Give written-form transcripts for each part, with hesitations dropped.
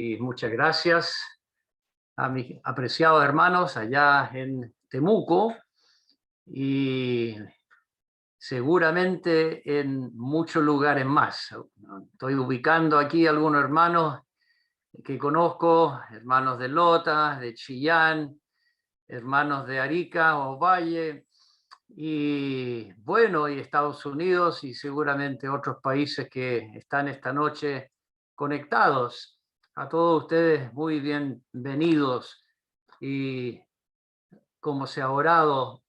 Y muchas gracias a mis apreciados hermanos allá en Temuco y seguramente en muchos lugares más. Estoy ubicando aquí algunos hermanos que conozco, hermanos de Lota, de Chillán, hermanos de Arica o Valle, y bueno, y Estados Unidos y seguramente otros países que están esta noche conectados. A todos ustedes muy bienvenidos, y como se ha orado,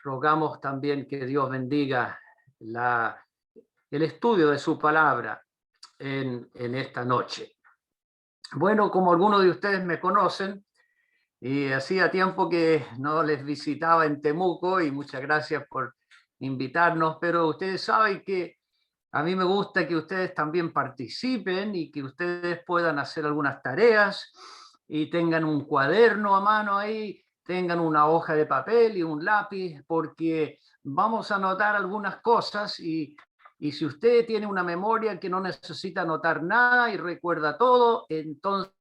rogamos también que Dios bendiga el estudio de su palabra en esta noche. Bueno, como algunos de ustedes me conocen, y hacía tiempo que no les visitaba en Temuco, y muchas gracias por invitarnos, pero ustedes saben que a mí me gusta que ustedes también participen y que ustedes puedan hacer algunas tareas y tengan un cuaderno a mano ahí, tengan una hoja de papel y un lápiz, porque vamos a anotar algunas cosas y si usted tiene una memoria que no necesita anotar nada y recuerda todo, entonces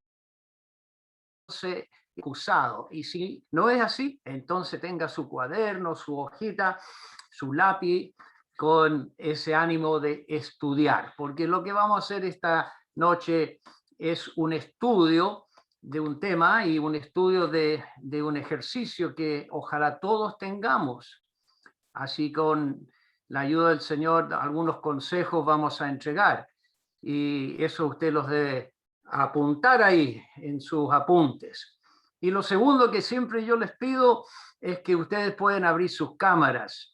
usado. Y si no es así, entonces tenga su cuaderno, su hojita, su lápiz, con ese ánimo de estudiar, porque lo que vamos a hacer esta noche es un estudio de un tema y un estudio de un ejercicio que ojalá todos tengamos. Así, con la ayuda del Señor, algunos consejos vamos a entregar, y eso usted los debe apuntar ahí en sus apuntes. Y lo segundo que siempre yo les pido es que ustedes pueden abrir sus cámaras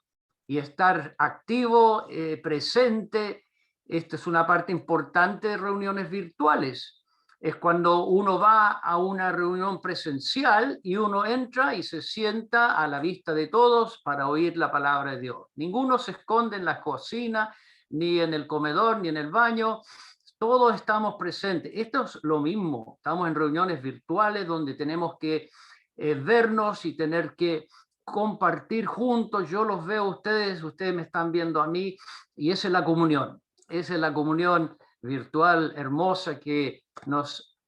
y estar activo, presente. Esta es una parte importante de reuniones virtuales. Es cuando uno va a una reunión presencial y uno entra y se sienta a la vista de todos para oír la palabra de Dios. Ninguno se esconde en la cocina, ni en el comedor, ni en el baño. Todos estamos presentes. Esto es lo mismo. Estamos en reuniones virtuales donde tenemos que vernos y tener que compartir juntos. Yo los veo a ustedes, ustedes me están viendo a mí, y esa es la comunión. Esa es la comunión virtual hermosa que nos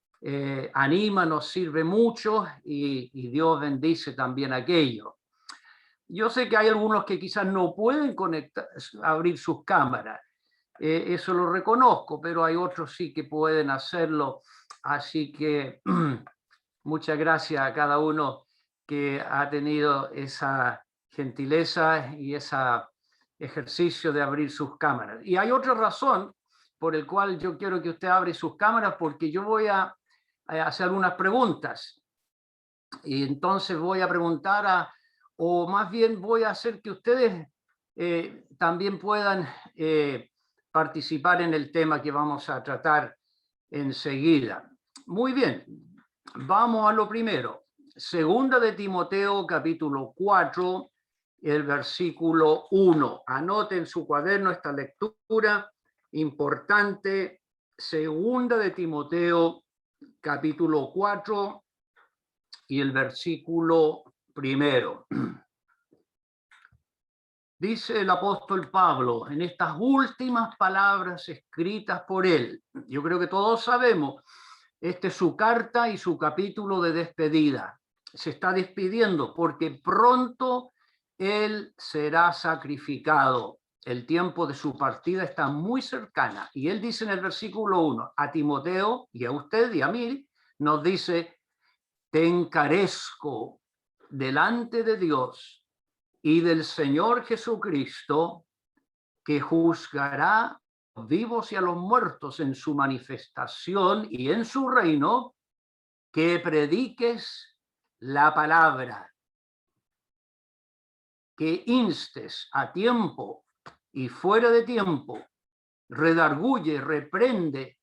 anima, nos sirve mucho, y Dios bendice también aquello. Yo sé que hay algunos que quizás no pueden abrir sus cámaras. Eso lo reconozco, pero hay otros sí que pueden hacerlo. Así que muchas gracias a cada uno que ha tenido esa gentileza y ese ejercicio de abrir sus cámaras. Y hay otra razón por el cual yo quiero que usted abra sus cámaras, porque yo voy a hacer algunas preguntas. Y entonces voy a preguntar o más bien voy a hacer que ustedes también puedan participar en el tema que vamos a tratar enseguida. Muy bien, vamos a lo primero. Segunda de Timoteo, capítulo 4, el versículo 1. Anote en su cuaderno esta lectura importante. Segunda de Timoteo, capítulo 4 y el versículo 1. Dice el apóstol Pablo en estas últimas palabras escritas por él. Yo creo que todos sabemos, esta es su carta y su capítulo de despedida. Se está despidiendo porque pronto él será sacrificado. El tiempo de su partida está muy cercana. Y él dice en el versículo 1, a Timoteo y a usted y a mí, nos dice: te encarezco delante de Dios y del Señor Jesucristo, que juzgará a los vivos y a los muertos en su manifestación y en su reino, que prediques la palabra, que instes a tiempo y fuera de tiempo, redarguye, reprende,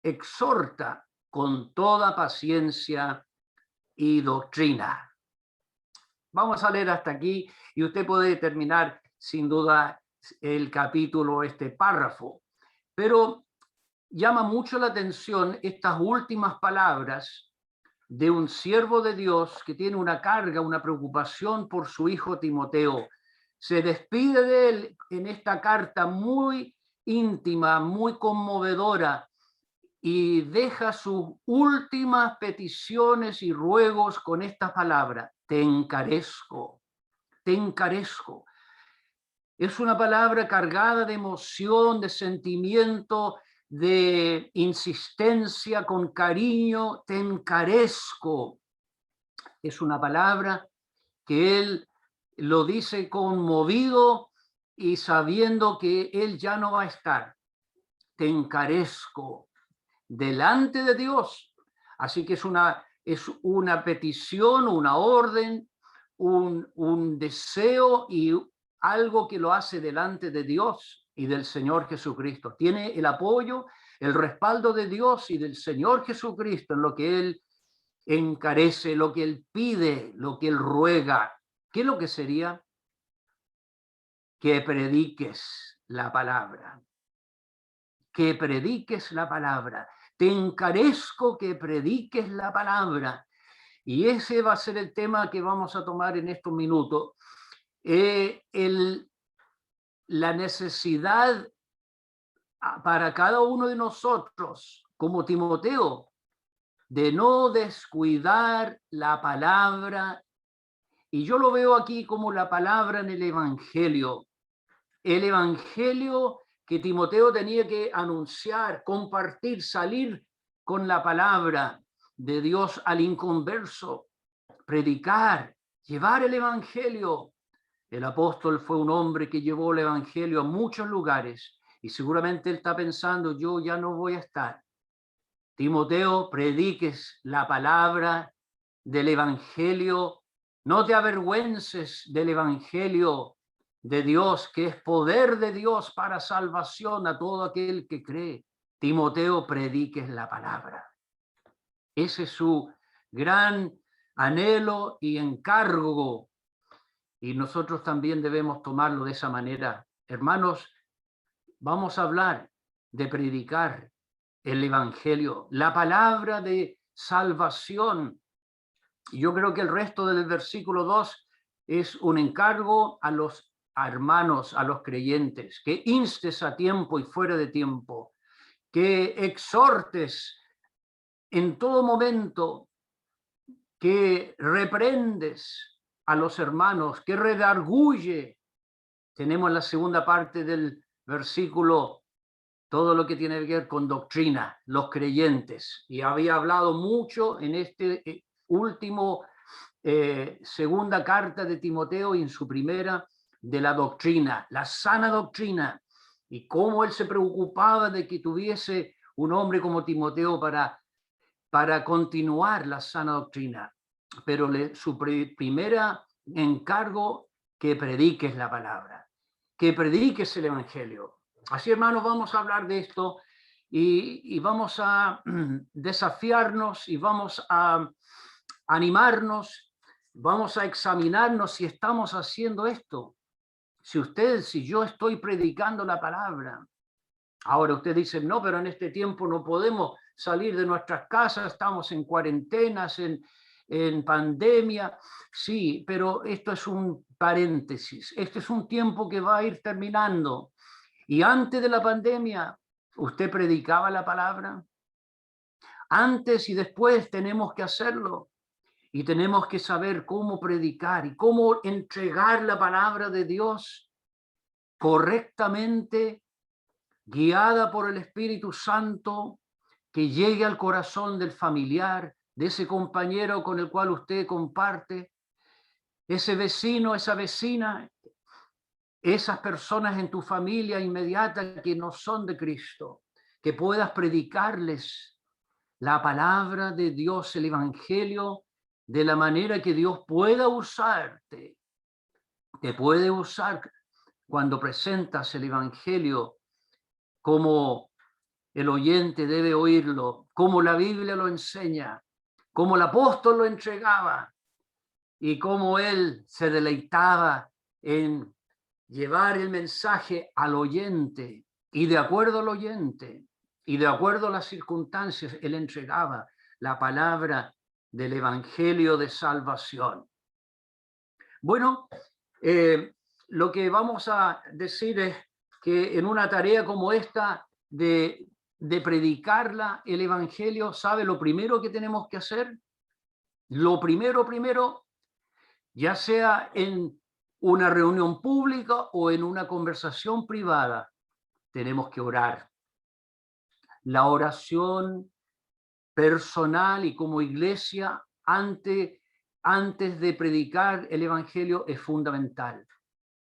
exhorta con toda paciencia y doctrina. Vamos a leer hasta aquí y usted puede terminar sin duda el capítulo, este párrafo. Pero llama mucho la atención estas últimas palabras de un siervo de Dios que tiene una carga, una preocupación por su hijo Timoteo. Se despide de él en esta carta muy íntima, muy conmovedora, y deja sus últimas peticiones y ruegos con estas palabras: te encarezco, te encarezco. Es una palabra cargada de emoción, de sentimiento, de insistencia, con cariño. Te encarezco. Es una palabra que él lo dice conmovido y sabiendo que él ya no va a estar. Te encarezco delante de Dios. Así que es una petición, una orden, un deseo y algo que lo hace delante de Dios y del Señor Jesucristo. Tiene el apoyo, el respaldo de Dios y del Señor Jesucristo en lo que Él encarece, lo que Él pide, lo que Él ruega. ¿Qué es lo que sería? Que prediques la palabra. Que prediques la palabra. Te encarezco que prediques la palabra. Y ese va a ser el tema que vamos a tomar en estos minutos. La necesidad para cada uno de nosotros, como Timoteo, de no descuidar la palabra. Y yo lo veo aquí como la palabra en el Evangelio. El Evangelio que Timoteo tenía que anunciar, compartir, salir con la palabra de Dios al inconverso, predicar, llevar el Evangelio. El apóstol fue un hombre que llevó el Evangelio a muchos lugares y seguramente él está pensando: yo ya no voy a estar. Timoteo, prediques la palabra del Evangelio, no te avergüences del Evangelio de Dios, que es poder de Dios para salvación a todo aquel que cree. Timoteo, prediques la palabra. Ese es su gran anhelo y encargo, y nosotros también debemos tomarlo de esa manera. Hermanos, vamos a hablar de predicar el Evangelio, la palabra de salvación. Yo creo que el resto del versículo 2 es un encargo a los hermanos, a los creyentes, que instes a tiempo y fuera de tiempo, que exhortes en todo momento, que reprendes a los hermanos, que redarguye. Tenemos la segunda parte del versículo todo lo que tiene que ver con doctrina, los creyentes. Y había hablado mucho en este último segunda carta de Timoteo y en su primera de la doctrina, la sana doctrina, y cómo él se preocupaba de que tuviese un hombre como Timoteo para continuar la sana doctrina. Pero su primera encargo, que prediques la palabra, que prediques el Evangelio. Así, hermanos, vamos a hablar de esto y vamos a desafiarnos y vamos a animarnos, vamos a examinarnos si estamos haciendo esto. Si yo estoy predicando la palabra. Ahora usted dice: no, pero en este tiempo no podemos salir de nuestras casas, estamos en cuarentenas, en pandemia. Sí, pero esto es un paréntesis. Este es un tiempo que va a ir terminando. Y antes de la pandemia, ¿usted predicaba la palabra? Antes y después tenemos que hacerlo. Y tenemos que saber cómo predicar y cómo entregar la palabra de Dios correctamente, guiada por el Espíritu Santo, que llegue al corazón del familiar, de ese compañero con el cual usted comparte, ese vecino, esa vecina, esas personas en tu familia inmediata que no son de Cristo, que puedas predicarles la palabra de Dios, el Evangelio, de la manera que Dios pueda usarte. Te puede usar cuando presentas el Evangelio, como el oyente debe oírlo, como la Biblia lo enseña, como el apóstol lo entregaba y como él se deleitaba en llevar el mensaje al oyente, y de acuerdo al oyente y de acuerdo a las circunstancias, él entregaba la palabra del Evangelio de salvación. Bueno, lo que vamos a decir es que en una tarea como esta de de predicarla, el evangelio, ¿sabe lo primero que tenemos que hacer? Lo primero, ya sea en una reunión pública o en una conversación privada, tenemos que orar. La oración personal y como iglesia antes de predicar el evangelio es fundamental.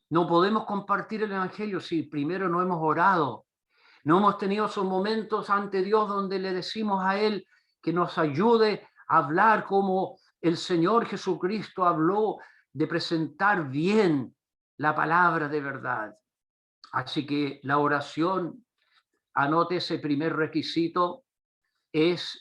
No podemos compartir el evangelio si primero no hemos orado. No hemos tenido esos momentos ante Dios donde le decimos a Él que nos ayude a hablar como el Señor Jesucristo habló, de presentar bien la palabra de verdad. Así que la oración, anote ese primer requisito, es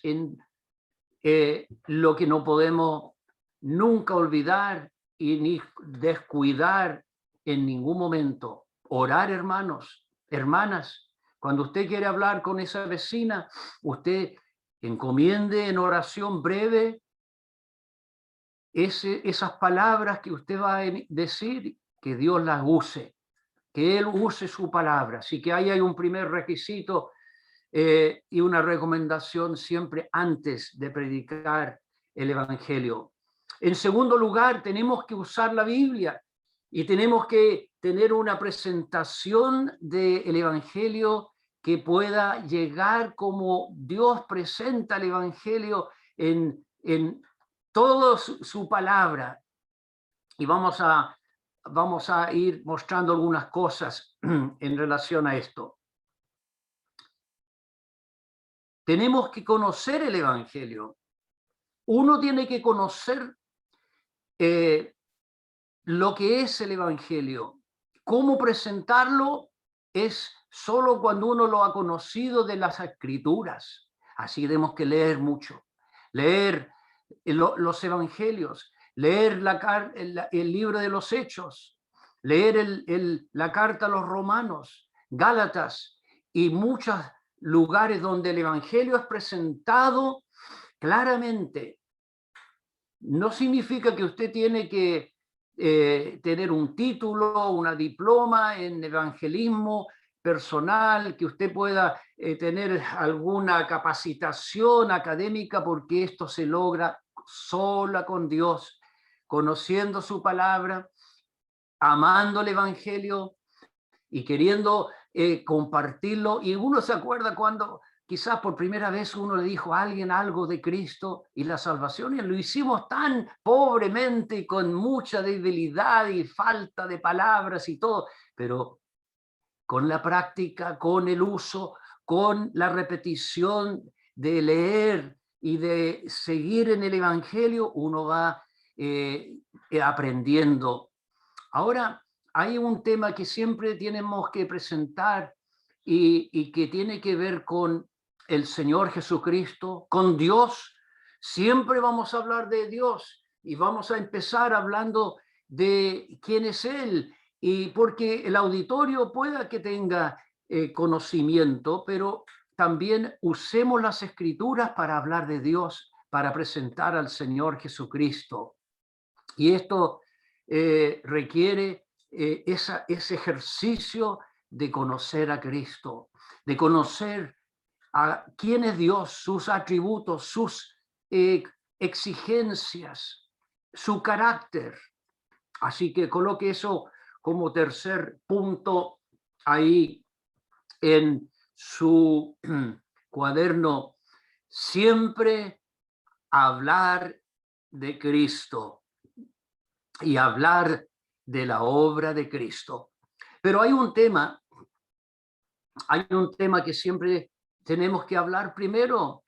lo que no podemos nunca olvidar y ni descuidar en ningún momento. Orar, hermanos, hermanas. Cuando usted quiere hablar con esa vecina, usted encomiende en oración breve esas palabras que usted va a decir, que Dios las use, que Él use su palabra. Así que ahí hay un primer requisito y una recomendación siempre antes de predicar el evangelio. En segundo lugar, tenemos que usar la Biblia y tenemos que tener una presentación del evangelio que pueda llegar como Dios presenta el evangelio en toda su palabra. Y vamos a ir mostrando algunas cosas en relación a esto. Tenemos que conocer el evangelio. Uno tiene que conocer lo que es el evangelio. Cómo presentarlo es solo cuando uno lo ha conocido de las escrituras. Así tenemos que leer mucho. Leer los evangelios, leer el libro de los Hechos, leer la carta a los Romanos, Gálatas y muchos lugares donde el evangelio es presentado claramente. No significa que usted tiene que tener un título, una diploma en evangelismo personal, que usted pueda tener alguna capacitación académica, porque esto se logra sola con Dios, conociendo su palabra, amando el evangelio y queriendo compartirlo. Y uno se acuerda cuando quizás por primera vez uno le dijo a alguien algo de Cristo y la salvación, y lo hicimos tan pobremente y con mucha debilidad y falta de palabras y todo, pero con la práctica, con el uso, con la repetición de leer y de seguir en el evangelio, uno va aprendiendo. Ahora, hay un tema que siempre tenemos que presentar y que tiene que ver con el Señor Jesucristo, con Dios. Siempre vamos a hablar de Dios y vamos a empezar hablando de quién es Él, y porque el auditorio pueda que tenga conocimiento, pero también usemos las escrituras para hablar de Dios, para presentar al Señor Jesucristo. Y esto requiere ese ejercicio de conocer a Cristo, de conocer a quién es Dios, sus atributos, sus exigencias, su carácter. Así que coloque eso como tercer punto ahí en su cuaderno. Siempre hablar de Cristo y hablar de la obra de Cristo. Pero hay un tema que siempre tenemos que hablar primero,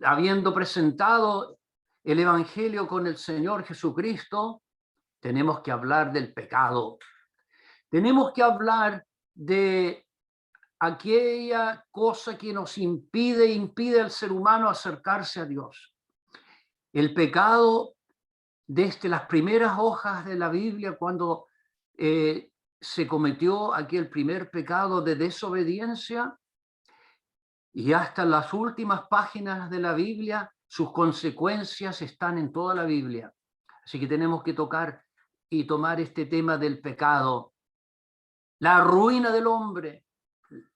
habiendo presentado el evangelio con el Señor Jesucristo. Tenemos que hablar del pecado. Tenemos que hablar de aquella cosa que nos impide al ser humano acercarse a Dios. El pecado, desde las primeras hojas de la Biblia, cuando se cometió aquel primer pecado de desobediencia, y hasta las últimas páginas de la Biblia, sus consecuencias están en toda la Biblia. Así que tenemos que tocar y tomar este tema del pecado, la ruina del hombre,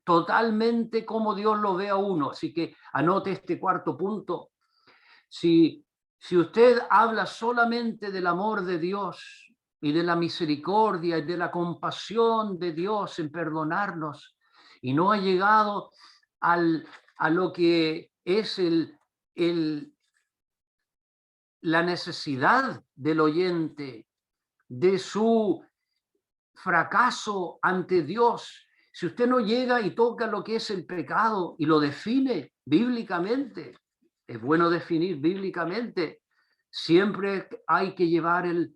totalmente como Dios lo ve a uno. Así que anote este cuarto punto. Si usted habla solamente del amor de Dios y de la misericordia y de la compasión de Dios en perdonarnos, y no ha llegado a lo que es la necesidad del oyente, de su fracaso ante Dios, si usted no llega y toca lo que es el pecado y lo define bíblicamente, es bueno definir bíblicamente, siempre hay que llevar el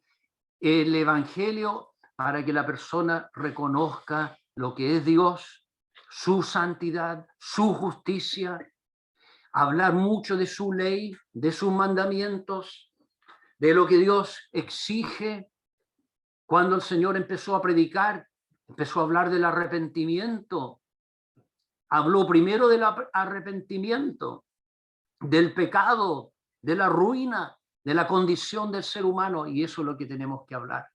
evangelio para que la persona reconozca lo que es Dios, su santidad, su justicia, hablar mucho de su ley, de sus mandamientos, de lo que Dios exige. Cuando el Señor empezó a predicar, empezó a hablar del arrepentimiento. Habló primero del arrepentimiento, del pecado, de la ruina, de la condición del ser humano, y eso es lo que tenemos que hablar.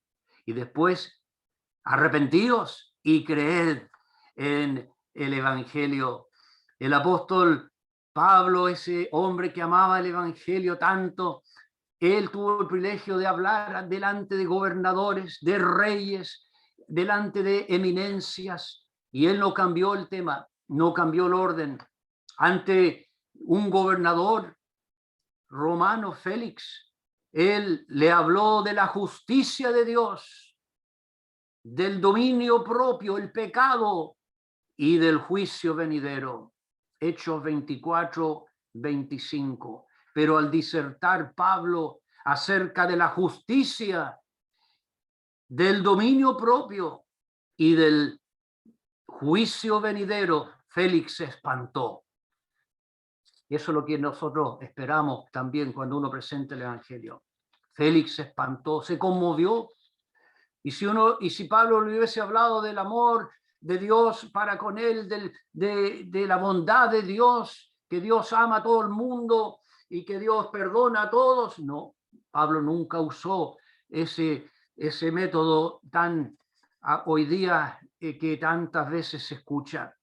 Y después, arrepentidos y creed en el Evangelio. El apóstol Pablo, ese hombre que amaba el Evangelio tanto, él tuvo el privilegio de hablar delante de gobernadores, de reyes, delante de eminencias, y él no cambió el tema, no cambió el orden. Ante un gobernador romano, Félix, él le habló de la justicia de Dios, del dominio propio, el pecado y del juicio venidero. Hechos 24, 25. Pero al disertar Pablo acerca de la justicia, del dominio propio y del juicio venidero, Félix se espantó. Y eso es lo que nosotros esperamos también cuando uno presenta el Evangelio. Félix se espantó, se conmovió. Y si Pablo le hubiese hablado del amor de Dios para con él, de la bondad de Dios, que Dios ama a todo el mundo y que Dios perdona a todos, no, Pablo nunca usó ese método tan hoy día que tantas veces se escucha.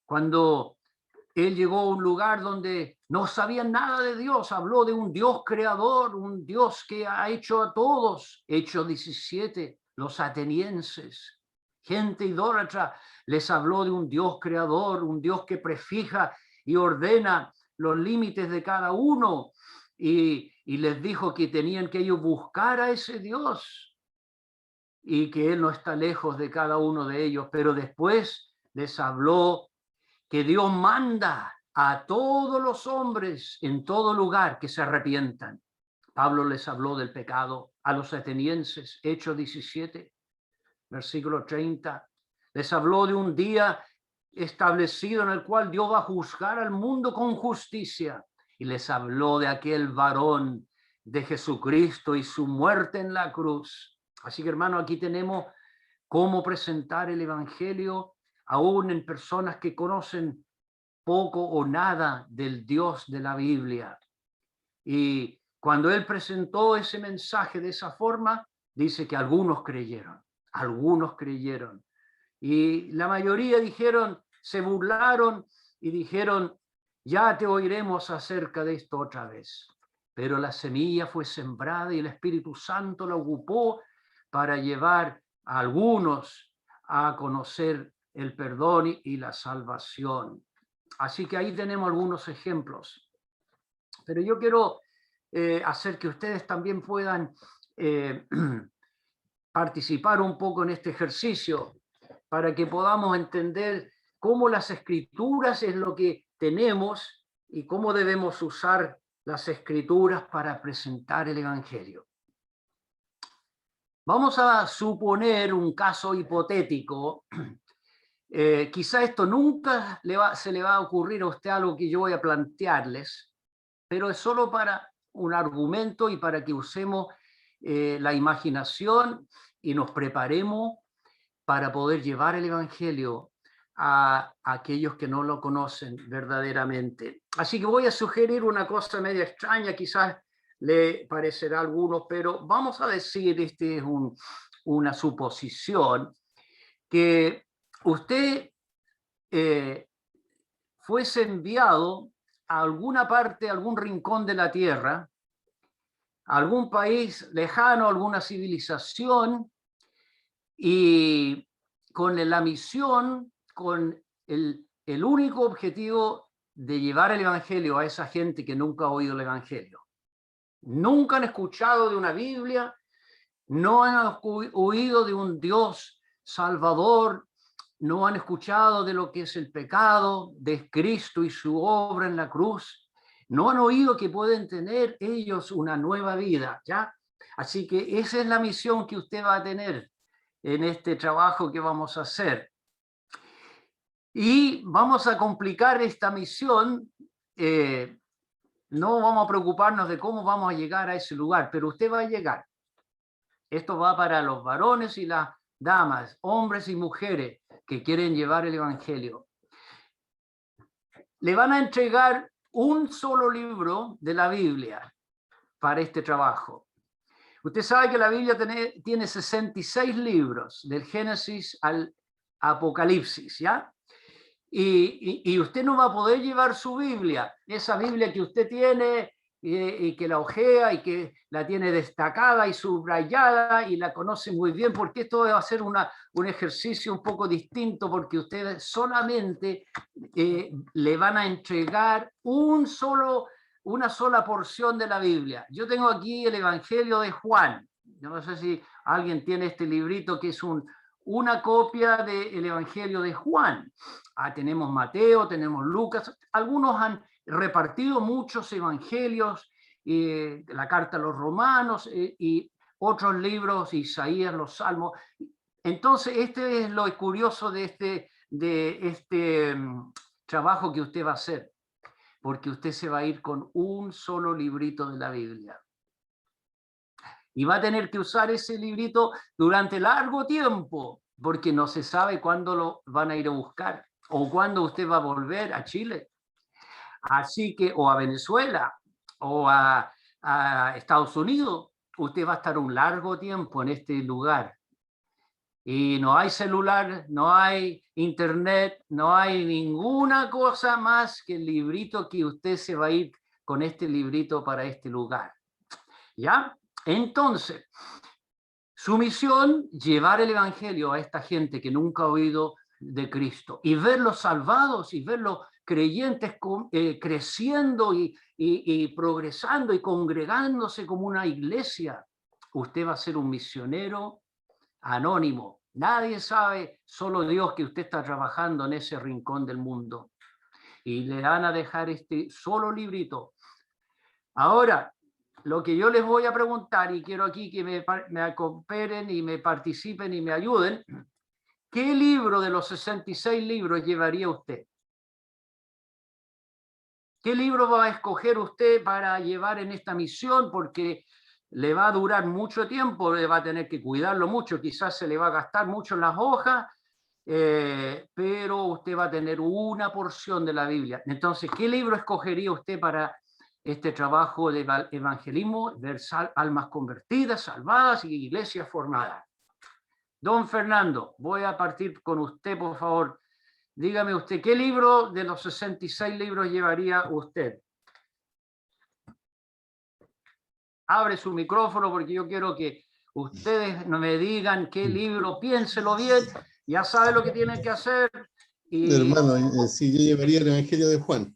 Cuando él llegó a un lugar donde no sabían nada de Dios, habló de un Dios creador, un Dios que ha hecho a todos. Hechos 17, los atenienses, gente idólatra, les habló de un Dios creador, un Dios que prefija y ordena los límites de cada uno, y les dijo que tenían que ellos buscar a ese Dios y que Él no está lejos de cada uno de ellos. Pero después les habló que Dios manda a todos los hombres en todo lugar que se arrepientan. Pablo les habló del pecado a los atenienses, Hechos 17, versículo 30. Les habló de un día establecido en el cual Dios va a juzgar al mundo con justicia. Y les habló de aquel varón, de Jesucristo y su muerte en la cruz. Así que, hermano, aquí tenemos cómo presentar el Evangelio aún en personas que conocen poco o nada del Dios de la Biblia. Y cuando él presentó ese mensaje de esa forma, dice que algunos creyeron. Y la mayoría dijeron, se burlaron y dijeron, ya te oiremos acerca de esto otra vez. Pero la semilla fue sembrada y el Espíritu Santo la ocupó para llevar a algunos a conocer el perdón y la salvación. Así que ahí tenemos algunos ejemplos. Pero yo quiero hacer que ustedes también puedan participar un poco en este ejercicio para que podamos entender cómo las escrituras es lo que tenemos y cómo debemos usar las escrituras para presentar el Evangelio. Vamos a suponer un caso hipotético. Quizá esto nunca se le va a ocurrir a usted algo que yo voy a plantearles, pero es solo para un argumento y para que usemos la imaginación y nos preparemos para poder llevar el Evangelio a aquellos que no lo conocen verdaderamente. Así que voy a sugerir una cosa media extraña, quizás le parecerá a algunos, pero vamos a decir, este es una suposición, que usted fuese enviado a alguna parte, a algún rincón de la tierra, a algún país lejano, alguna civilización, y con la misión, con el único objetivo de llevar el evangelio a esa gente que nunca ha oído el evangelio. Nunca han escuchado de una Biblia, no han oído de un Dios salvador, no han escuchado de lo que es el pecado, de Cristo y su obra en la cruz, no han oído que pueden tener ellos una nueva vida, ¿ya? Así que esa es la misión que usted va a tener en este trabajo que vamos a hacer. Y vamos a complicar esta misión, no vamos a preocuparnos de cómo vamos a llegar a ese lugar, pero usted va a llegar. Esto va para los varones y las damas, hombres y mujeres que quieren llevar el evangelio. Le van a entregar un solo libro de la Biblia para este trabajo. Usted sabe que la Biblia tiene 66 libros, del Génesis al Apocalipsis, ¿ya? Y usted no va a poder llevar su Biblia, esa Biblia que usted tiene y que la ojea y que la tiene destacada y subrayada y la conoce muy bien, porque esto va a ser un ejercicio un poco distinto, porque ustedes solamente le van a entregar una sola porción de la Biblia. Yo tengo aquí el Evangelio de Juan. Yo no sé si alguien tiene este librito que es una copia del Evangelio de Juan. Tenemos Mateo, tenemos Lucas, algunos han repartido muchos evangelios, la carta a los romanos y otros libros, Isaías, los salmos. Entonces, este es lo curioso de este trabajo que usted va a hacer, porque usted se va a ir con un solo librito de la Biblia. Y va a tener que usar ese librito durante largo tiempo, porque no se sabe cuándo lo van a ir a buscar o cuándo usted va a volver a Chile. Así que, o a Venezuela, o a Estados Unidos, usted va a estar un largo tiempo en este lugar. Y no hay celular, no hay internet, no hay ninguna cosa más que el librito que usted se va a ir con este librito para este lugar. ¿Ya? Entonces, su misión, llevar el evangelio a esta gente que nunca ha oído de Cristo y verlos salvados y verlos creyentes creciendo y progresando y congregándose como una iglesia. Usted va a ser un misionero anónimo. Nadie sabe, solo Dios, que usted está trabajando en ese rincón del mundo. Y le van a dejar este solo librito. Ahora, lo que yo les voy a preguntar, y quiero aquí que me cooperen y me participen y me ayuden, ¿qué libro de los 66 libros llevaría usted? ¿Qué libro va a escoger usted para llevar en esta misión? Porque le va a durar mucho tiempo, le va a tener que cuidarlo mucho, quizás se le va a gastar mucho en las hojas, pero usted va a tener una porción de la Biblia. Entonces, ¿qué libro escogería usted para este trabajo de evangelismo, ver almas convertidas, salvadas y iglesias formadas? Don Fernando, voy a partir con usted, por favor. Dígame usted, ¿qué libro de los 66 libros llevaría usted? Abre su micrófono porque yo quiero que ustedes me digan qué libro, piénselo bien, ya sabe lo que tienen que hacer. Y... Hermano, sí, yo llevaría el Evangelio de Juan.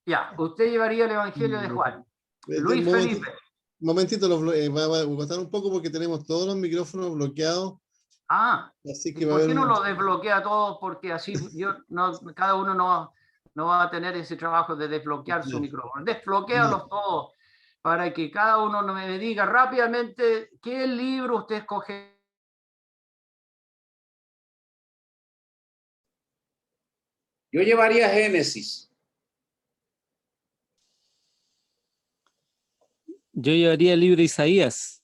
Ya, usted llevaría el Evangelio de Juan. Luis Felipe. Un momentito, va a costar un poco porque tenemos todos los micrófonos bloqueados. Así que ¿por qué no lo desbloquea todos? Porque así cada uno no va a tener ese trabajo de desbloquear su micrófono. Desbloquéalos todos para que cada uno me diga rápidamente qué libro usted escoge. Yo llevaría Génesis. Yo llevaría el libro de Isaías.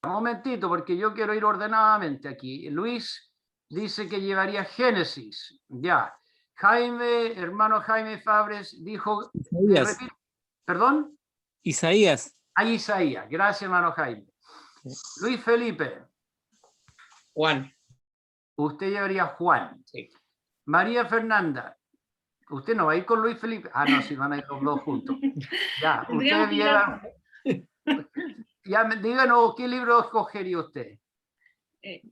Un momentito, porque yo quiero ir ordenadamente aquí. Luis dice que llevaría Génesis. Ya. Jaime, hermano Jaime Fabres, dijo... ¿Perdón? Isaías. Isaías. Gracias, hermano Jaime. Luis Felipe. Juan. Usted llevaría Juan. Sí. María Fernanda, usted no va a ir con Luis Felipe. Ah, no, sí, van a ir los dos juntos. Ya, Tendríamos usted que ir lleva. Ya, díganos, ¿qué libro escogería usted?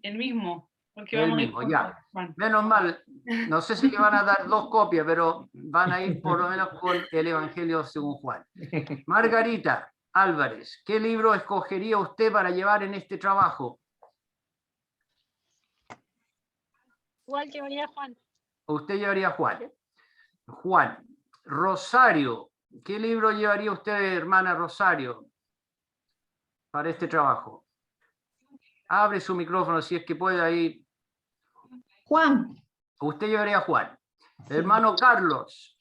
el mismo, porque El vamos a ir mismo, con ya. Juan. Menos mal, no sé si le van a dar 2 copias, pero van a ir por lo menos con el Evangelio según Juan. Margarita Álvarez, ¿qué libro escogería usted para llevar en este trabajo? Igual llevaría Juan. Usted llevaría Juan. Juan. Rosario, ¿qué libro llevaría usted, hermana Rosario, para este trabajo? Abre su micrófono si es que puede ahí. Juan. Usted llevaría Juan. Hermano Carlos,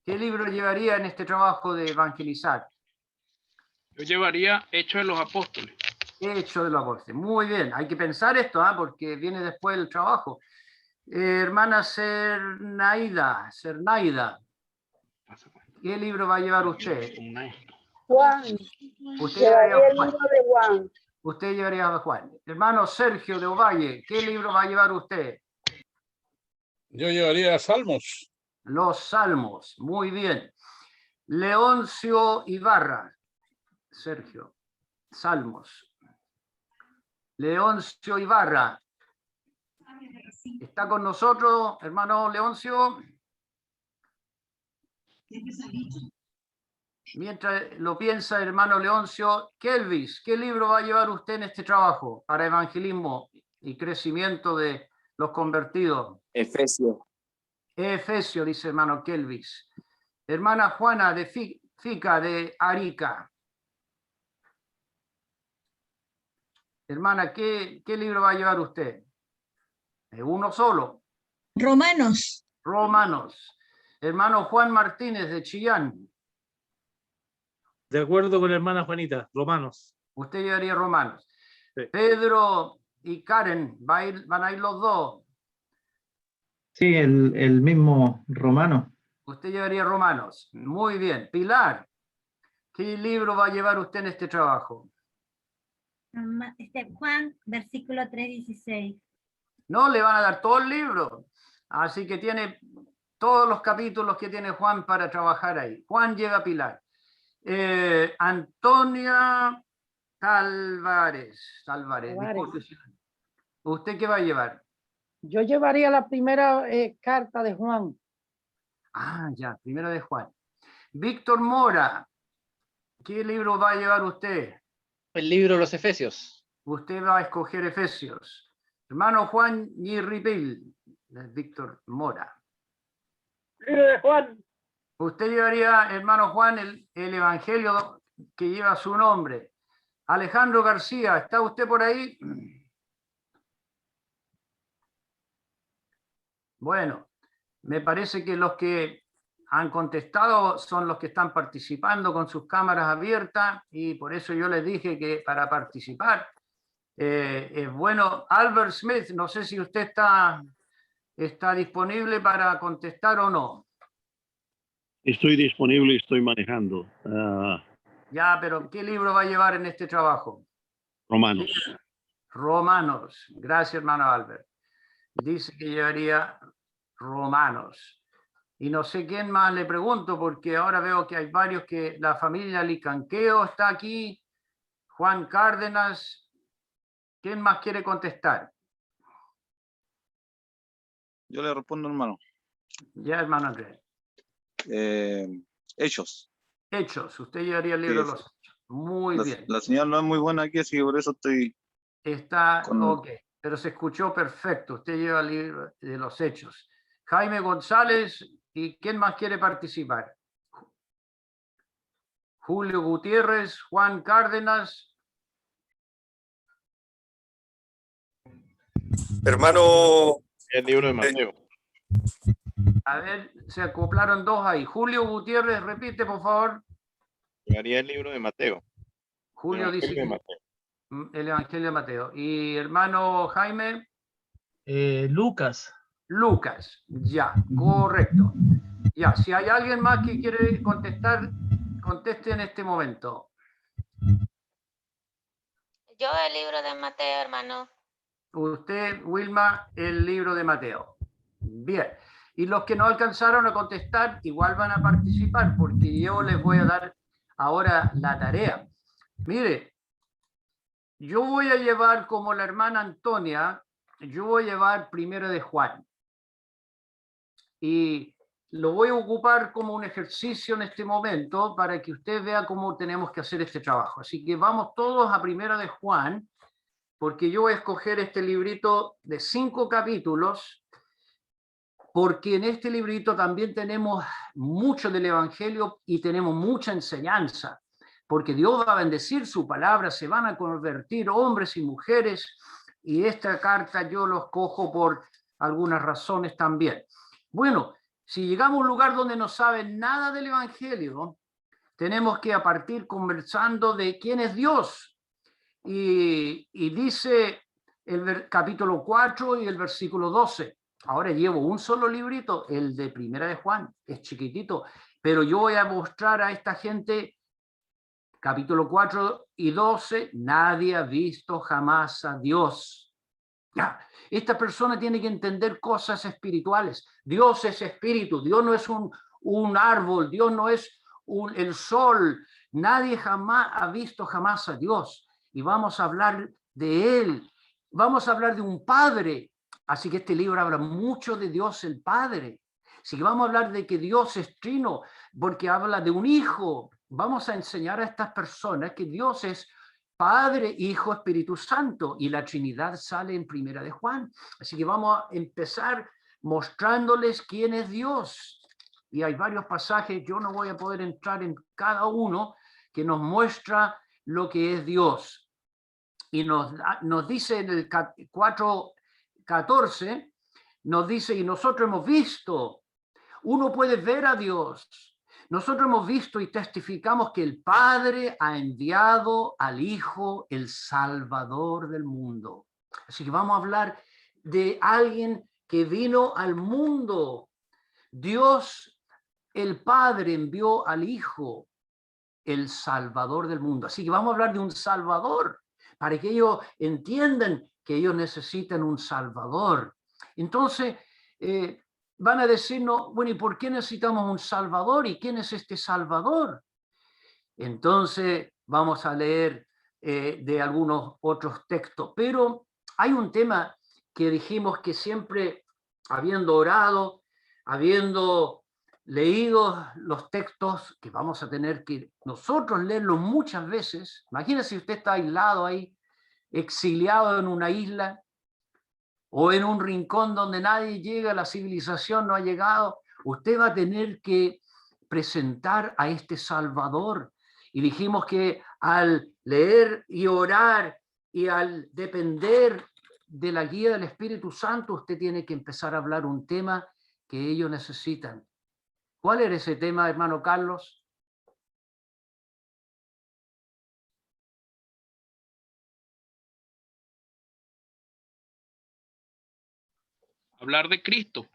¿qué libro llevaría en este trabajo de evangelizar? Yo llevaría Hechos de los Apóstoles. Hechos de los Apóstoles. Muy bien, hay que pensar esto, ¿eh? Porque viene después el trabajo. Hermana Cernaida, ¿qué libro va a llevar usted? Juan. Usted Llevaría llevaría el Juan. libro de Juan. Usted llevaría a Juan. Hermano Sergio de Ovalle, ¿qué libro va a llevar usted? Yo llevaría Salmos. Los Salmos. Muy bien. Leoncio Ibarra. Sergio. Salmos. Leoncio Ibarra. ¿Está con nosotros, hermano Leoncio? Mientras lo piensa, hermano Leoncio, Kelvis, ¿qué libro va a llevar usted en este trabajo para evangelismo y crecimiento de los convertidos? Efesios. Efesio, dice hermano Kelvis. Hermana Juana de Fica de Arica. Hermana, ¿qué libro va a llevar usted? Uno solo. Romanos. Romanos. Hermano Juan Martínez de Chillán. De acuerdo con la hermana Juanita, Romanos. Usted llevaría Romanos. Sí. Pedro y Karen, van a ir los dos. Sí, el mismo Romano. Usted llevaría Romanos. Muy bien. Pilar, ¿qué libro va a llevar usted en este trabajo? Juan, versículo 3:16. No, le van a dar todo el libro. Así que tiene todos los capítulos que tiene Juan para trabajar ahí. Juan lleva a Pilar. Antonia Álvarez. Disculpe. ¿Usted qué va a llevar? Yo llevaría la primera carta de Juan. Ah, ya, primero de Juan. Víctor Mora, ¿qué libro va a llevar usted? El libro de los Efesios. Usted va a escoger Efesios. Hermano Juan Yirripil, Víctor Mora. Libro de Juan. Usted llevaría, hermano Juan, el Evangelio que lleva su nombre. Alejandro García, ¿está usted por ahí? Bueno, me parece que los que han contestado son los que están participando con sus cámaras abiertas y por eso yo les dije que para participar es bueno. Albert Smith, no sé si usted está disponible para contestar o no. Estoy disponible y estoy manejando. Ya, pero ¿qué libro va a llevar en este trabajo? Romanos. Romanos. Gracias, hermano Albert. Dice que llevaría Romanos. Y no sé quién más le pregunto, porque ahora veo que hay varios que la familia Licanqueo está aquí. Juan Cárdenas. ¿Quién más quiere contestar? Yo le respondo, hermano. Ya, hermano Andrés. Hechos. Hechos. Usted llevaría el libro de los Hechos. Muy bien. La señal no es muy buena aquí, así que por eso estoy... Está ok, pero se escuchó perfecto. Usted lleva el libro de los Hechos. Jaime González, ¿y quién más quiere participar? Julio Gutiérrez, Juan Cárdenas. Hermano. El libro de Mateo. A ver, se acoplaron dos ahí. Julio Gutiérrez, repite, por favor. Llevaría el libro de Mateo. Julio dice el Evangelio de Mateo. ¿Y hermano Jaime? Lucas. Lucas, ya, correcto. Ya, si hay alguien más que quiere contestar, conteste en este momento. Yo el libro de Mateo, hermano. usted, Wilma, el libro de Mateo. Bien. Y los que no alcanzaron a contestar, igual van a participar, porque yo les voy a dar ahora la tarea. Mire, yo voy a llevar, como la hermana Antonia, yo voy a llevar Primero de Juan. Y lo voy a ocupar como un ejercicio en este momento para que usted vea cómo tenemos que hacer este trabajo. Así que vamos todos a Primero de Juan, porque yo voy a escoger este librito de 5 capítulos, porque en este librito también tenemos mucho del Evangelio y tenemos mucha enseñanza, porque Dios va a bendecir su palabra, se van a convertir hombres y mujeres, y esta carta yo los cojo por algunas razones también. Bueno, si llegamos a un lugar donde no saben nada del Evangelio, tenemos que partir conversando de quién es Dios. Y dice el capítulo 4 y el versículo 12. Ahora llevo un solo librito, el de Primera de Juan, es chiquitito, pero yo voy a mostrar a esta gente, capítulo 4 y 12, nadie ha visto jamás a Dios. Esta persona tiene que entender cosas espirituales. Dios es espíritu, Dios no es un árbol, Dios no es el sol, nadie jamás ha visto jamás a Dios. Y vamos a hablar de Él, vamos a hablar de un Padre. Así que este libro habla mucho de Dios el Padre. Así que vamos a hablar de que Dios es trino, porque habla de un Hijo. Vamos a enseñar a estas personas que Dios es Padre, Hijo, Espíritu Santo, y la Trinidad sale en Primera de Juan. Así que vamos a empezar mostrándoles quién es Dios. Y hay varios pasajes, yo no voy a poder entrar en cada uno, que nos muestra lo que es Dios. Y nos dice en el 4:14, nos dice, y nosotros hemos visto, uno puede ver a Dios. Nosotros hemos visto y testificamos que el Padre ha enviado al Hijo, el Salvador del mundo. Así que vamos a hablar de alguien que vino al mundo. Dios, el Padre, envió al Hijo, el Salvador del mundo. Así que vamos a hablar de un Salvador, para que ellos entiendan que ellos necesitan un Salvador. Entonces, van a decirnos, bueno, ¿y por qué necesitamos un Salvador? ¿Y quién es este Salvador? Entonces, vamos a leer de algunos otros textos. Pero hay un tema que dijimos que siempre, habiendo orado, habiendo leído los textos, que vamos a tener que nosotros leerlos muchas veces. Imagínense si usted está aislado ahí, exiliado en una isla, o en un rincón donde nadie llega, la civilización no ha llegado, usted va a tener que presentar a este Salvador. Y dijimos que al leer y orar y al depender de la guía del Espíritu Santo, usted tiene que empezar a hablar un tema que ellos necesitan. ¿Cuál era ese tema, hermano Carlos? Hablar de Cristo.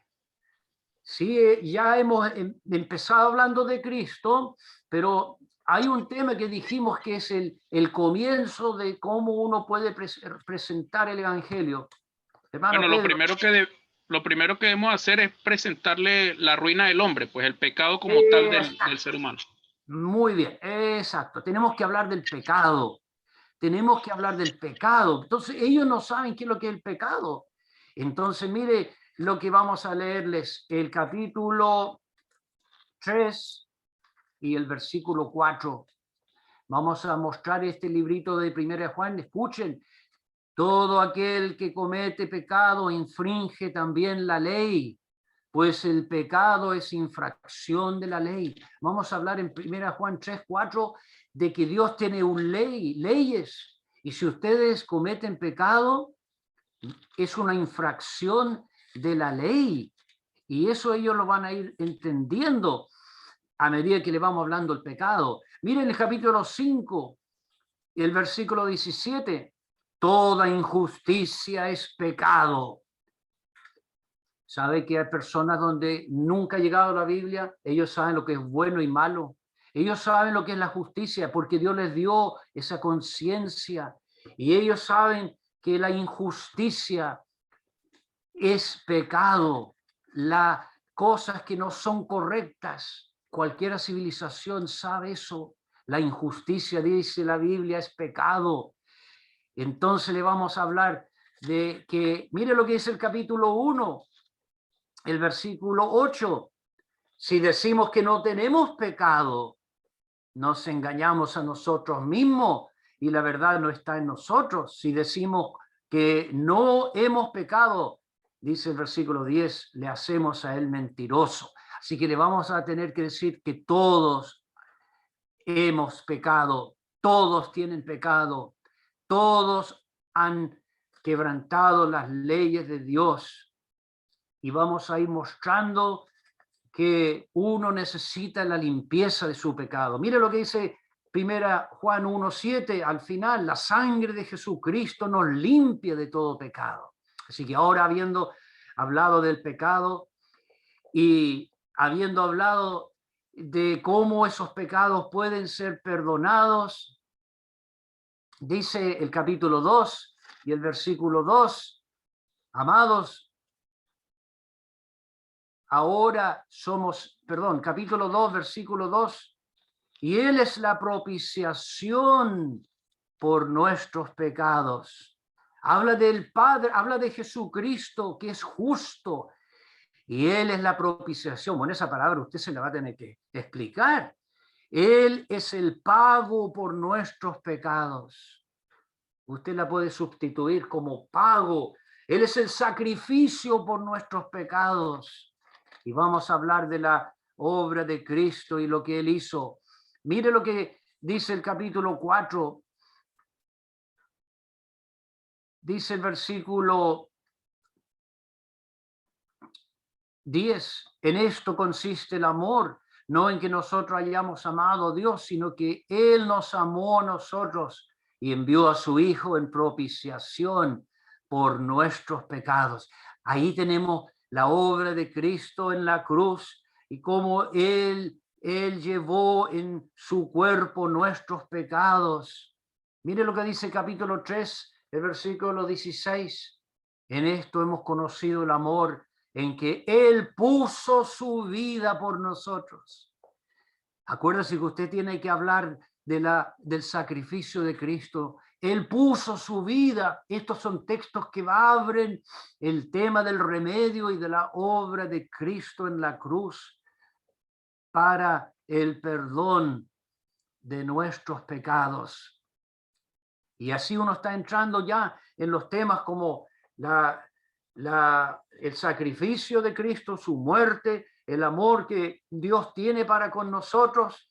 Sí, ya hemos empezado hablando de Cristo, pero hay un tema que dijimos que es el comienzo de cómo uno puede presentar el Evangelio. Hermano Bueno, Pedro. lo primero que debemos hacer es presentarle la ruina del hombre, pues el pecado como tal del ser humano. Muy bien, exacto. Tenemos que hablar del pecado. Tenemos que hablar del pecado. Entonces, ellos no saben qué es lo que es el pecado. Entonces, mire lo que vamos a leerles, el capítulo 3 y el versículo 4. Vamos a mostrar este librito de Primera de Juan. Escuchen, todo aquel que comete pecado infringe también la ley, pues el pecado es infracción de la ley. Vamos a hablar en Primera Juan 3:4 de que Dios tiene leyes, y si ustedes cometen pecado, es una infracción de la ley, y eso ellos lo van a ir entendiendo a medida que le vamos hablando el pecado. Miren el capítulo 5, el versículo 17, toda injusticia es pecado. ¿Sabe que hay personas donde nunca ha llegado la Biblia? Ellos saben lo que es bueno y malo. Ellos saben lo que es la justicia, porque Dios les dio esa conciencia, y ellos saben que la injusticia es pecado, las cosas que no son correctas. Cualquier civilización sabe eso. La injusticia, dice la Biblia, es pecado. Entonces le vamos a hablar de que, mire lo que dice el capítulo 1, el versículo 8. Si decimos que no tenemos pecado, nos engañamos a nosotros mismos y la verdad no está en nosotros. Si decimos que no hemos pecado, dice el versículo 10, le hacemos a él mentiroso. Así que le vamos a tener que decir que todos hemos pecado, todos tienen pecado, todos han quebrantado las leyes de Dios. Y vamos a ir mostrando que uno necesita la limpieza de su pecado. Mire lo que dice 1 Juan 1:7, al final, la sangre de Jesucristo nos limpia de todo pecado. Así que ahora, habiendo hablado del pecado y habiendo hablado de cómo esos pecados pueden ser perdonados, dice el capítulo 2 y el versículo 2, amados, ahora somos, capítulo 2, versículo 2, y Él es la propiciación por nuestros pecados. Habla del Padre, habla de Jesucristo, que es justo, y Él es la propiciación. Bueno, esa palabra usted se la va a tener que explicar. Él es el pago por nuestros pecados. Usted la puede sustituir como pago. Él es el sacrificio por nuestros pecados. Y vamos a hablar de la obra de Cristo y lo que Él hizo. Mire lo que dice el capítulo 4. Dice el versículo 10. En esto consiste el amor, no en que nosotros hayamos amado a Dios, sino que Él nos amó a nosotros y envió a su Hijo en propiciación por nuestros pecados. Ahí tenemos la obra de Cristo en la cruz y cómo Él llevó en su cuerpo nuestros pecados. Mire lo que dice el capítulo 3, el versículo 16. En esto hemos conocido el amor, en que Él puso su vida por nosotros. Acuérdese que usted tiene que hablar del sacrificio de Cristo. Él puso su vida. Estos son textos que abren el tema del remedio y de la obra de Cristo en la cruz para el perdón de nuestros pecados. Y así uno está entrando ya en los temas como el sacrificio de Cristo, su muerte, el amor que Dios tiene para con nosotros,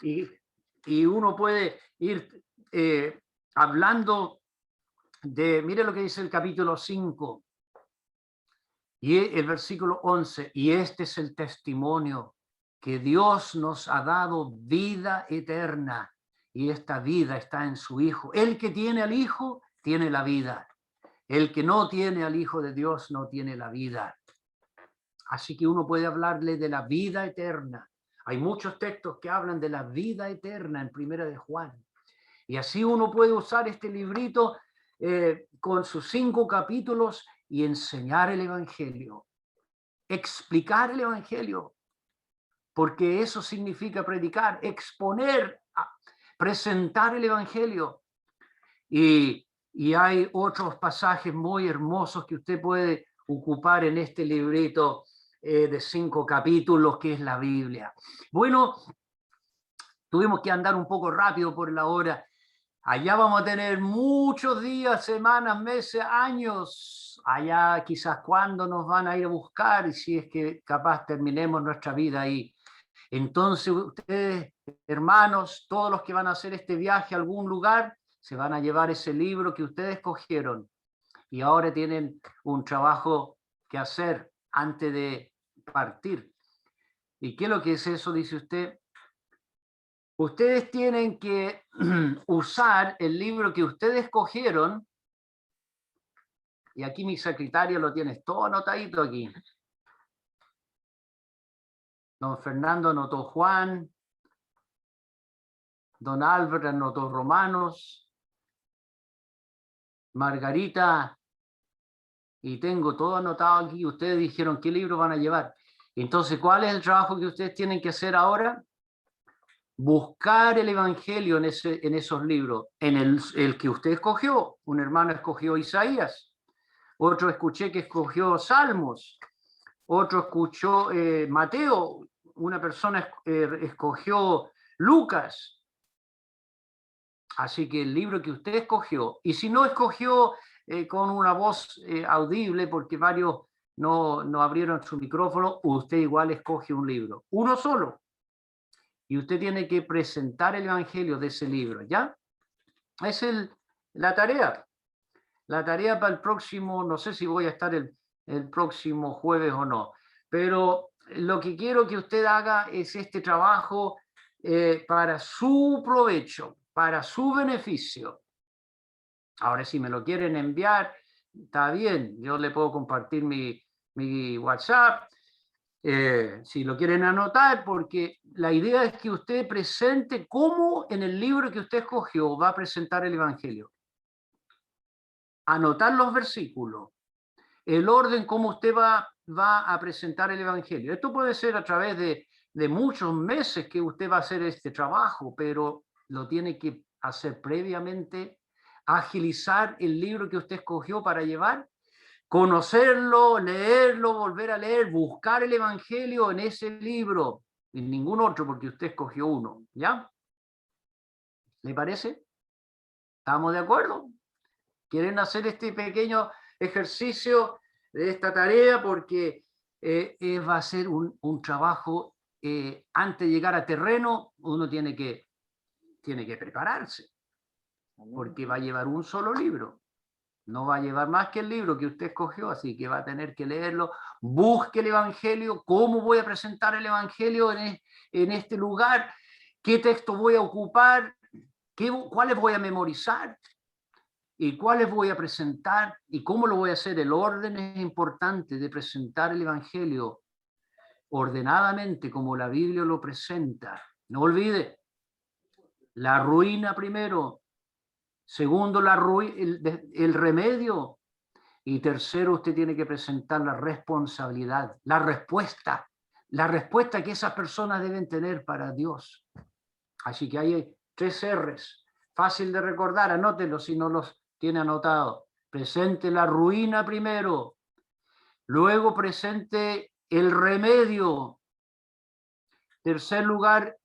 y uno puede ir hablando de, mire lo que dice el capítulo 5 y el versículo 11, y este es el testimonio que Dios nos ha dado vida eterna, y esta vida está en su Hijo. El que tiene al Hijo tiene la vida. El que no tiene al Hijo de Dios no tiene la vida. Así que uno puede hablarle de la vida eterna. Hay muchos textos que hablan de la vida eterna en Primera de Juan. Y así uno puede usar este librito con sus 5 capítulos y enseñar el Evangelio. Explicar el Evangelio. Porque eso significa predicar, exponer, presentar el Evangelio. Y hay otros pasajes muy hermosos que usted puede ocupar en este librito de 5 capítulos que es la Biblia. Bueno, tuvimos que andar un poco rápido por la hora. Allá vamos a tener muchos días, semanas, meses, años. Allá quizás cuándo nos van a ir a buscar y si es que capaz terminemos nuestra vida ahí. Entonces ustedes, hermanos, todos los que van a hacer este viaje a algún lugar, se van a llevar ese libro que ustedes escogieron y ahora tienen un trabajo que hacer antes de partir. ¿Y qué es lo que es eso? Dice usted. Ustedes tienen que usar el libro que ustedes escogieron, y aquí mi secretario lo tienes todo anotadito aquí. Don Fernando anotó Juan, don Álvaro anotó Romanos, Margarita, y tengo todo anotado aquí. Ustedes dijeron qué libro van a llevar. Entonces, ¿cuál es el trabajo que ustedes tienen que hacer ahora? Buscar el evangelio en esos libros. En el que usted escogió. Un hermano escogió Isaías. Otro escuché que escogió Salmos. Otro escuchó Mateo. Una persona escogió Lucas. Así que el libro que usted escogió, y si no escogió con una voz audible, porque varios no abrieron su micrófono, usted igual escoge un libro, uno solo. Y usted tiene que presentar el evangelio de ese libro, ¿ya? Es la tarea. La tarea para el próximo, no sé si voy a estar el próximo jueves o no, pero lo que quiero que usted haga es este trabajo para su provecho, para su beneficio. Ahora, si me lo quieren enviar, está bien, yo le puedo compartir mi WhatsApp, si lo quieren anotar, porque la idea es que usted presente cómo en el libro que usted escogió va a presentar el evangelio. Anotar los versículos, el orden cómo usted va a presentar el evangelio. Esto puede ser a través de muchos meses que usted va a hacer este trabajo, pero lo tiene que hacer previamente, agilizar el libro que usted escogió para llevar, conocerlo, leerlo, volver a leer, buscar el evangelio en ese libro, en ningún otro, porque usted escogió uno, ¿ya? ¿Le parece? ¿Estamos de acuerdo? ¿Quieren hacer este pequeño ejercicio de esta tarea? Porque va a ser un trabajo, antes de llegar a terreno, uno tiene que prepararse, porque va a llevar un solo libro. No va a llevar más que el libro que usted escogió, así que va a tener que leerlo. Busque el evangelio. ¿Cómo voy a presentar el evangelio en este lugar? ¿Qué texto voy a ocupar? ¿Cuáles voy a memorizar? ¿Y cuáles voy a presentar? ¿Y cómo lo voy a hacer? El orden es importante de presentar el evangelio ordenadamente, como la Biblia lo presenta. No olvide, la ruina primero. Segundo, el remedio. Y tercero, usted tiene que presentar la responsabilidad, la respuesta que esas personas deben tener para Dios. Así que hay 3 R's. Fácil de recordar, anótenlo si no los tiene anotados. Presente la ruina primero. Luego presente el remedio. Tercer lugar,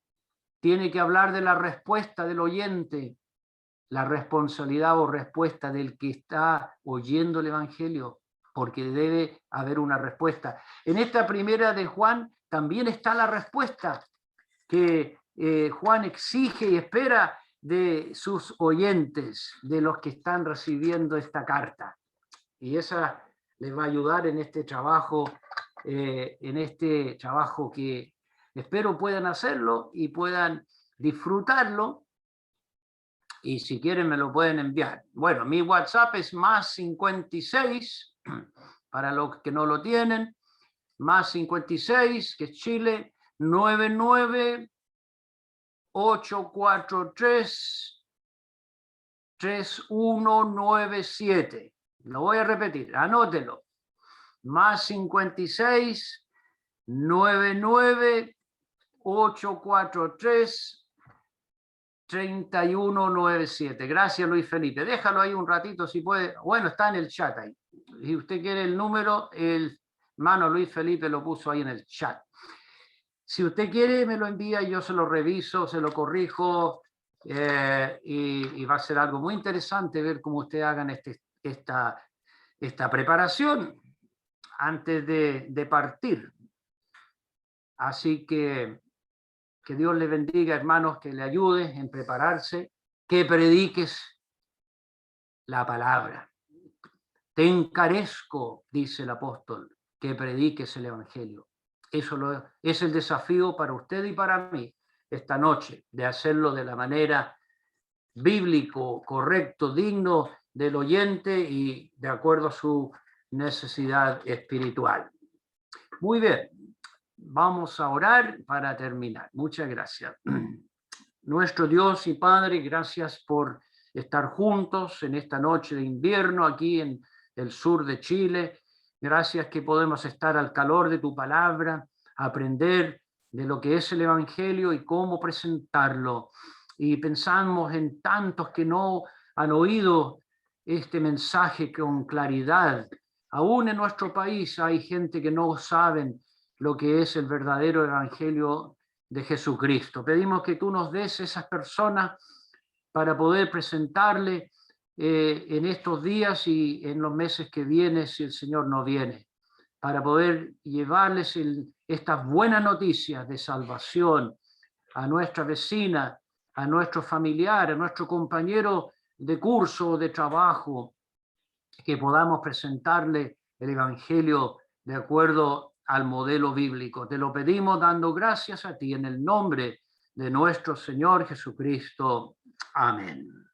tiene que hablar de la respuesta del oyente. La responsabilidad o respuesta del que está oyendo el evangelio, porque debe haber una respuesta. En esta primera de Juan también está la respuesta que Juan exige y espera de sus oyentes, de los que están recibiendo esta carta. Y esa les va a ayudar en este trabajo que espero puedan hacerlo y puedan disfrutarlo. Y si quieren me lo pueden enviar. Bueno, mi WhatsApp es +56, para los que no lo tienen, +56, que es Chile, 998433197. Lo voy a repetir, anótelo. +56 99843 3197. Gracias, Luis Felipe. Déjalo ahí un ratito si puede. Bueno, está en el chat ahí. Si usted quiere el número, el hermano Luis Felipe lo puso ahí en el chat. Si usted quiere, me lo envía y yo se lo reviso, se lo corrijo y va a ser algo muy interesante ver cómo ustedes hagan esta preparación antes de partir. Así que Dios le bendiga, hermanos, que le ayude en prepararse, que prediques la palabra. Te encarezco, dice el apóstol, que prediques el evangelio. Eso es el desafío para usted y para mí esta noche, de hacerlo de la manera bíblico, correcto, digno del oyente y de acuerdo a su necesidad espiritual. Muy bien. Vamos a orar para terminar. Muchas gracias. Nuestro Dios y Padre, gracias por estar juntos en esta noche de invierno aquí en el sur de Chile. Gracias que podemos estar al calor de tu palabra, aprender de lo que es el Evangelio y cómo presentarlo. Y pensamos en tantos que no han oído este mensaje con claridad. Aún en nuestro país hay gente que no saben lo que es el verdadero Evangelio de Jesucristo. Pedimos que tú nos des esas personas para poder presentarle en estos días y en los meses que vienen, si el Señor no viene, para poder llevarles estas buenas noticias de salvación a nuestra vecina, a nuestro familiar, a nuestro compañero de curso o de trabajo, que podamos presentarle el Evangelio de acuerdo al modelo bíblico. Te lo pedimos dando gracias a ti en el nombre de nuestro Señor Jesucristo. Amén.